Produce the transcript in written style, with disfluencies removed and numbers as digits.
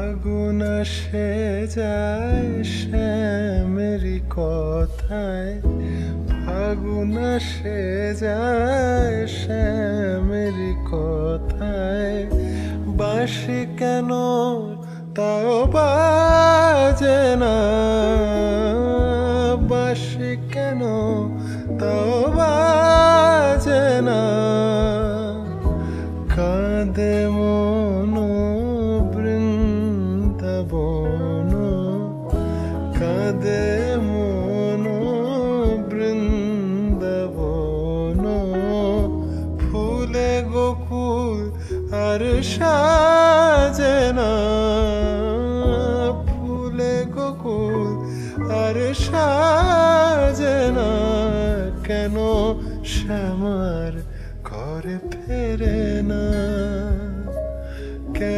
ফাগুন আসে যায় শ্যামেরি কথায়, ফাগুন আসে যায় শ্যামেরি কথায়। বাঁশি কেন তাও বাজে না, বাঁশি কেন তাও বাজে না। কাঁদে মন বৃন্দাবন, কাঁদে মন বৃন্দাবন। ফুলে গোকুল আর সাজে না, ফুলে গোকুল আর সাজে না। কেন শ্যামার ঘরে ফেরে না।